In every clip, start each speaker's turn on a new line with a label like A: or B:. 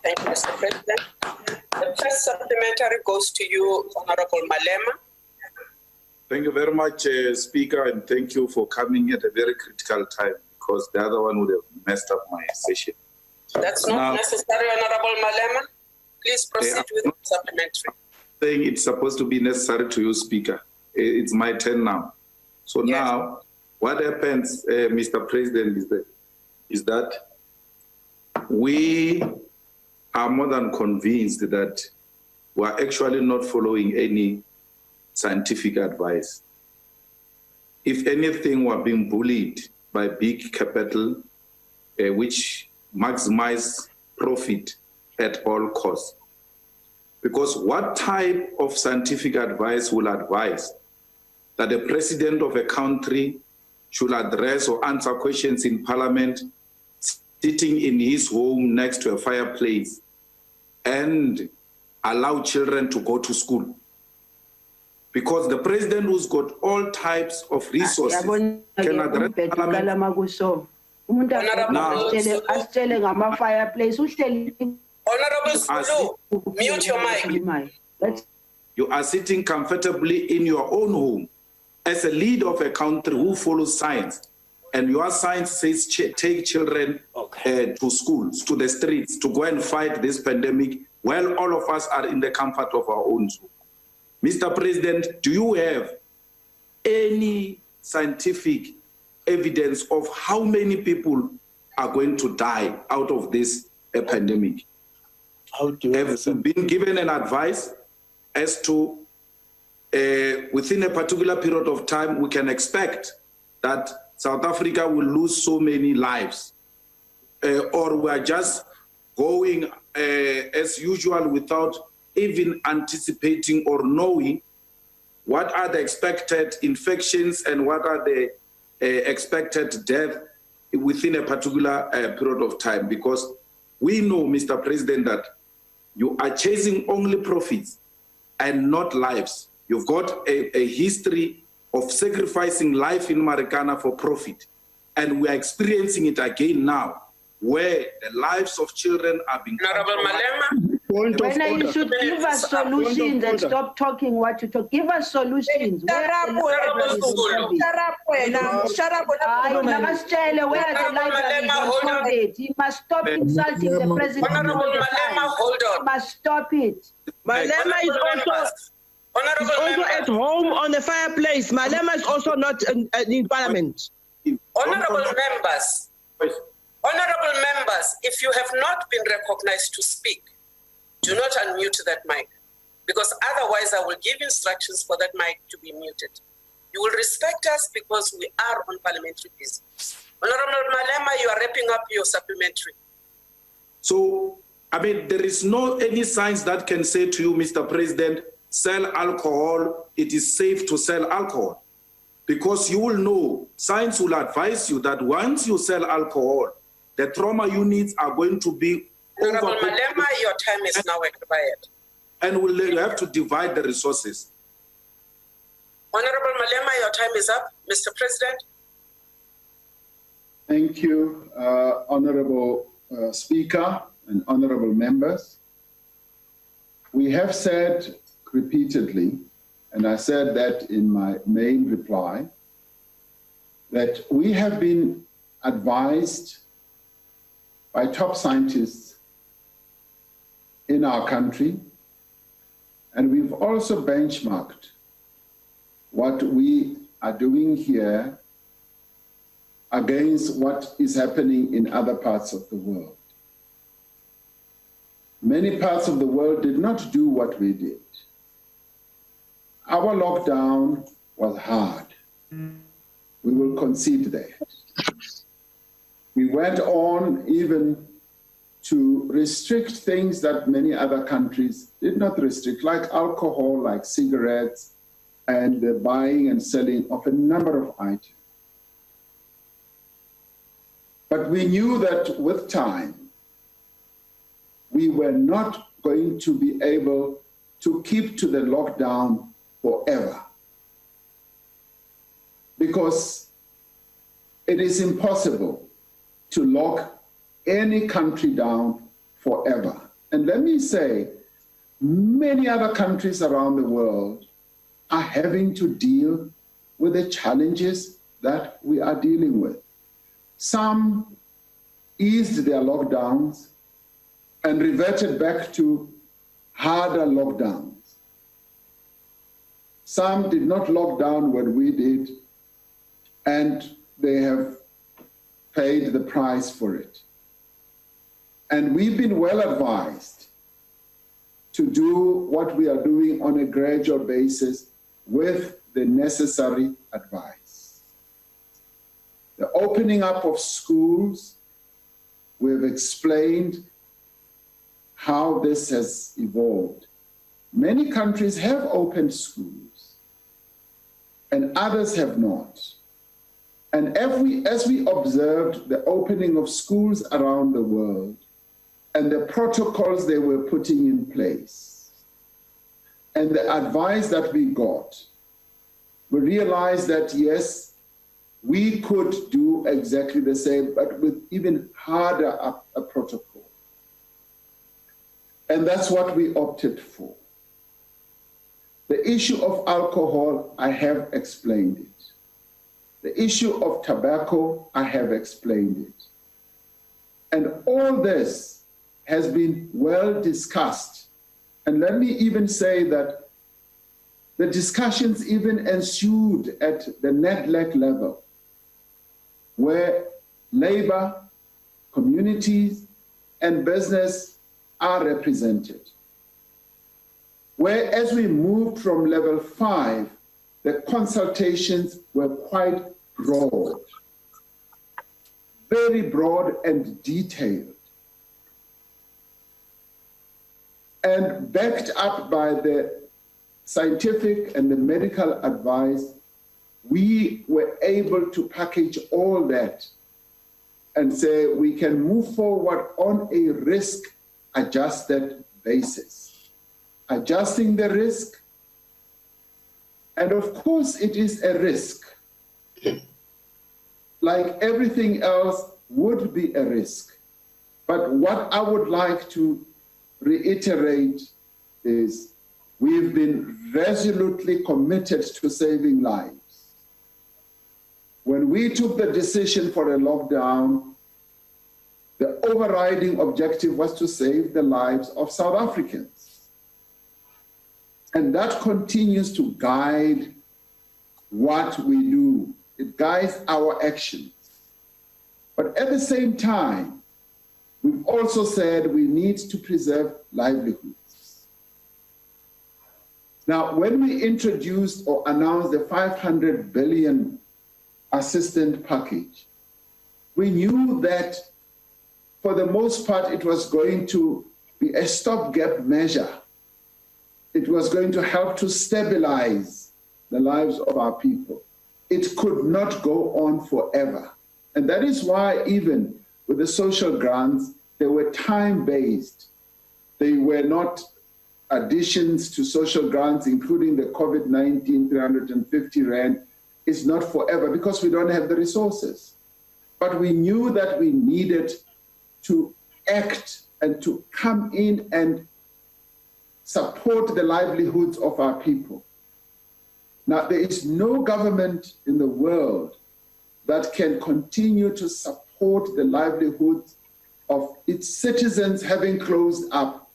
A: Thank you, Mr. President. The first supplementary goes to you, Honorable Malema.
B: Thank you very much, Speaker, and thank you for coming at a very critical time, because the other one would have messed up my session.
A: That's not necessary, Honorable Malema. Please proceed with the supplementary.
B: Saying it's supposed to be necessary to you, Speaker. It's my turn now. So now, what happens, Mr. President, is that we are more than convinced that we are actually not following any scientific advice. If anything, we are being bullied by big capital, which maximize profit at all costs. Because what type of scientific advice will advise that the president of a country should address or answer questions in parliament sitting in his home next to a fireplace and allow children to go to school? Because the president who's got all types of resources can address parliament.
A: Honorable Sulu, mute your mic.
B: You are sitting comfortably in your own home as a leader of a country who follows science, and your science says take children to schools, to the streets, to go and fight this pandemic, while all of us are in the comfort of our own home. Mr. President, do you have any scientific evidence of how many people are going to die out of this pandemic? Have you been given an advice as to within a particular period of time we can expect that South Africa will lose so many lives, or we are just going as usual without even anticipating or knowing what are the expected infections and what are the expected death within a particular period of time? Because we know, Mr. President, that you are chasing only profits and not lives. You've got a history of sacrificing life in Marikana for profit. And we are experiencing it again now, where the lives of children are being...
A: Honorable Malema.
C: You should give us solutions and stop talking what you talk. Give us solutions.
A: Shut up,
C: where are the lives? He must stop insulting the president.
A: Honorable Malema, hold on.
C: He must stop it.
D: Malema is also at home on the fireplace. Malema is also not in parliament.
A: Honorable members, if you have not been recognized to speak, do not unmute that mic, because otherwise I will give instructions for that mic to be muted. You will respect us because we are on parliamentary business. Honorable Malema, you are wrapping up your supplementary.
B: So, I mean, there is no any science that can say to you, Mr. President, sell alcohol, it is safe to sell alcohol. Because you will know, science will advise you that once you sell alcohol, the trauma units are going to be
A: Honorable Malema, your time is now expired.
B: And we'll have to divide the resources.
A: Honorable Malema, your time is up. Mr. President.
E: Thank you, Honorable Speaker and honorable members. We have said repeatedly, and I said that in my main reply, that we have been advised by top scientists in our country, and we've also benchmarked what we are doing here against what is happening in other parts of the world. Many parts of the world did not do what we did. Our lockdown was hard. We will concede that. We went on even to restrict things that many other countries did not restrict, like alcohol, like cigarettes, and the buying and selling of a number of items. But we knew that with time, we were not going to be able to keep to the lockdown forever, because it is impossible to lock any country down forever. And let me say, many other countries around the world are having to deal with the challenges that we are dealing with. Some eased their lockdowns and reverted back to harder lockdowns. Some did not lock down what we did, and they have paid the price for it. And we've been well advised to do what we are doing on a gradual basis with the necessary advice. The opening up of schools, we've explained how this has evolved. Many countries have opened schools and others have not. And as we observed the opening of schools around the world and the protocols they were putting in place and the advice that we got, we realized that yes, we could do exactly the same, but with even harder a protocol. And that's what we opted for. The issue of alcohol, I have explained it. The issue of tobacco, I have explained it. And all this has been well discussed. And let me even say that the discussions even ensued at the NEDLAC level, where labor, communities, and business are represented. Where as we moved from level 5, the consultations were quite broad, very broad and detailed, and backed up by the scientific and the medical advice. We were able to package all that and say we can move forward on a risk-adjusted basis, adjusting the risk. And of course, it is a risk. Like everything else would be a risk. But what I would like to reiterate is we've been resolutely committed to saving lives. When we took the decision for a lockdown, the overriding objective was to save the lives of South Africans. And that continues to guide what we do. It guides our actions. But at the same time, we've also said we need to preserve livelihoods. Now, when we introduced or announced the 500 billion assistance package, we knew that for the most part it was going to be a stopgap measure. It was going to help to stabilize the lives of our people. It could not go on forever. And that is why even with the social grants, they were time-based. They were not additions to social grants, including the COVID-19 350 Rand. It's not forever because we don't have the resources. But we knew that we needed to act and to come in and support the livelihoods of our people. Now, there is no government in the world that can continue to support the livelihoods of its citizens having closed up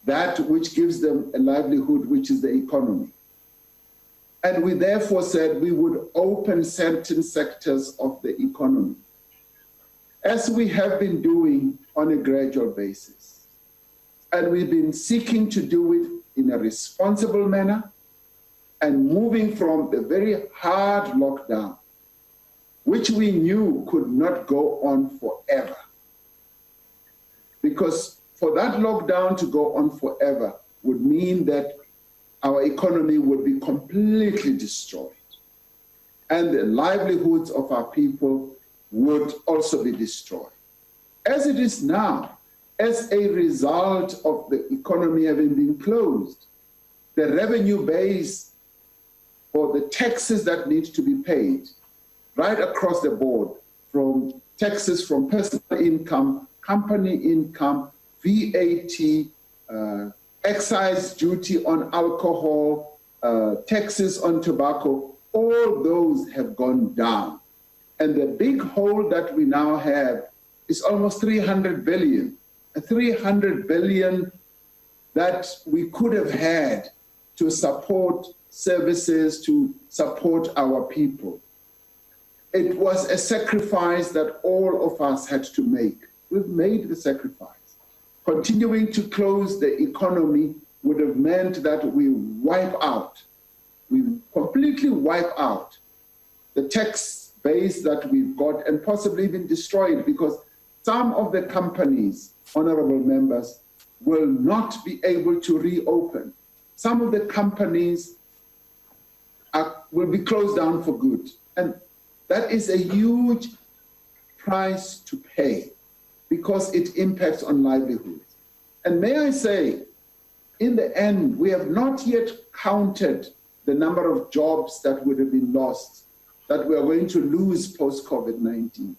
E: that which gives them a livelihood, which is the economy. And we therefore said we would open certain sectors of the economy, as we have been doing on a gradual basis. And we've been seeking to do it in a responsible manner and moving from the very hard lockdown, which we knew could not go on forever. Because for that lockdown to go on forever would mean that our economy would be completely destroyed. And the livelihoods of our people would also be destroyed. As it is now, as a result of the economy having been closed, the revenue base for the taxes that need to be paid right across the board, from taxes from personal income, company income, VAT, excise duty on alcohol, taxes on tobacco, all those have gone down. And the big hole that we now have is almost 300 billion. 300 billion that we could have had to support services, to support our people. It was a sacrifice that all of us had to make. We've made the sacrifice. Continuing to close the economy would have meant that we completely wipe out the tax base that we've got and possibly even destroy it, because some of the companies, honorable members, will not be able to reopen. Some of the companies will be closed down for good. And that is a huge price to pay because it impacts on livelihoods. And may I say, in the end, we have not yet counted the number of jobs that would have been lost, that we are going to lose post-COVID-19.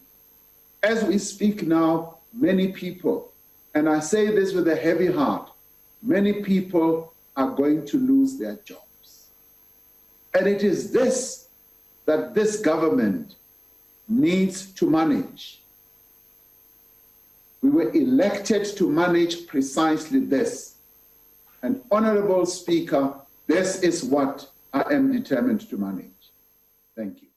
E: As we speak now, many people, and I say this with a heavy heart, many people are going to lose their jobs. And it is this that this government needs to manage. We were elected to manage precisely this. And Honorable Speaker, this is what I am determined to manage. Thank you.